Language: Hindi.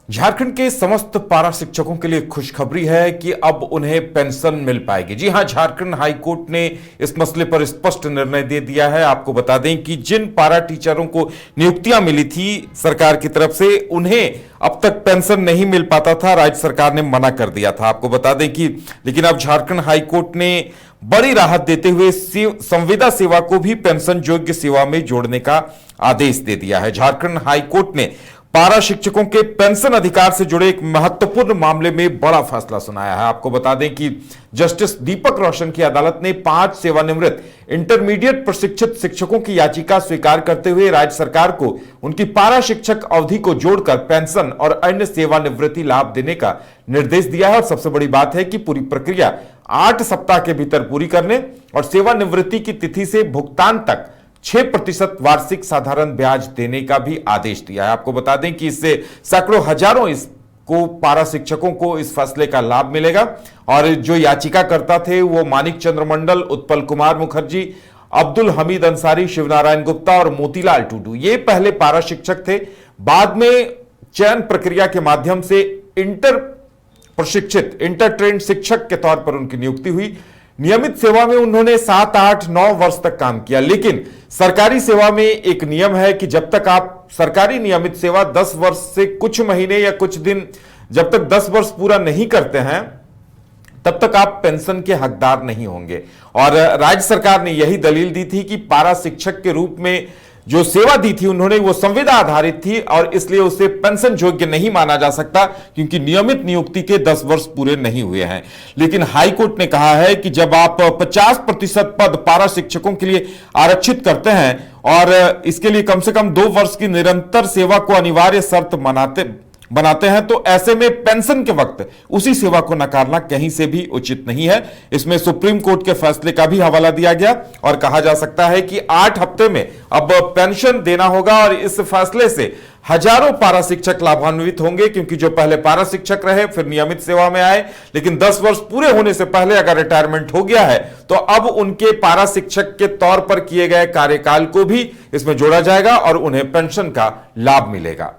झारखंड के समस्त पारा शिक्षकों के लिए खुशखबरी है कि अब उन्हें पेंशन मिल पाएगी। जी हां, झारखंड हाईकोर्ट ने इस मसले पर स्पष्ट निर्णय दे दिया है। आपको बता दें कि जिन पारा टीचरों को नियुक्तियां मिली थी सरकार की तरफ से, उन्हें अब तक पेंशन नहीं मिल पाता था। राज्य सरकार ने मना कर दिया था। आपको बता दें कि लेकिन अब झारखंड हाईकोर्ट ने बड़ी राहत देते हुए संविदा सेवा को भी पेंशन योग्य सेवा में जोड़ने का आदेश दे दिया है। झारखंड हाईकोर्ट ने पारा शिक्षकों के पेंशन अधिकार से जुड़े एक महत्वपूर्ण मामले में बड़ा फैसला सुनाया है। आपको बता दें कि जस्टिस दीपक रोशन की अदालत ने 5 सेवानिवृत्त इंटरमीडिएट प्रशिक्षित शिक्षकों की याचिका स्वीकार करते हुए राज्य सरकार को उनकी पारा शिक्षक अवधि को जोड़कर पेंशन और अन्य सेवानिवृत्ति लाभ देने का निर्देश दिया है। और सबसे बड़ी बात है कि पूरी प्रक्रिया 8 सप्ताह के भीतर पूरी करने और सेवानिवृत्ति की तिथि से भुगतान तक 6% वार्षिक साधारण ब्याज देने का भी आदेश दिया है। आपको बता दें कि इससे सैकड़ों हजारों इसको पारा शिक्षकों को इस फैसले का लाभ मिलेगा। और जो याचिकाकर्ता थे वो मानिक चंद्र मंडल, उत्पल कुमार मुखर्जी, अब्दुल हमीद अंसारी, शिवनारायण गुप्ता और मोतीलाल टूडू, ये पहले पारा शिक्षक थे। बाद में चयन प्रक्रिया के माध्यम से इंटर ट्रेंड शिक्षक के तौर पर उनकी नियुक्ति हुई। नियमित सेवा में उन्होंने 7, 8, 9 वर्ष तक काम किया। लेकिन सरकारी सेवा में एक नियम है कि जब तक आप सरकारी नियमित सेवा 10 वर्ष से कुछ महीने या कुछ दिन, जब तक 10 वर्ष पूरा नहीं करते हैं तब तक आप पेंशन के हकदार नहीं होंगे। और राज्य सरकार ने यही दलील दी थी कि पारा शिक्षक के रूप में जो सेवा दी थी उन्होंने, वो संविदा आधारित थी और इसलिए उसे पेंशन योग्य नहीं माना जा सकता क्योंकि नियमित नियुक्ति के 10 वर्ष पूरे नहीं हुए हैं। लेकिन हाईकोर्ट ने कहा है कि जब आप 50% पद पारा शिक्षकों के लिए आरक्षित करते हैं और इसके लिए कम से कम 2 वर्ष की निरंतर सेवा को अनिवार्य शर्त बनाते हैं तो ऐसे में पेंशन के वक्त उसी सेवा को नकारना कहीं से भी उचित नहीं है। इसमें सुप्रीम कोर्ट के फैसले का भी हवाला दिया गया और कहा जा सकता है कि 8 हफ्ते में अब पेंशन देना होगा। और इस फैसले से हजारों पारा शिक्षक लाभान्वित होंगे क्योंकि जो पहले पारा शिक्षक रहे फिर नियमित सेवा में आए, लेकिन 10 वर्ष पूरे होने से पहले अगर रिटायरमेंट हो गया है तो अब उनके पारा शिक्षक के तौर पर किए गए कार्यकाल को भी इसमें जोड़ा जाएगा और उन्हें पेंशन का लाभ मिलेगा।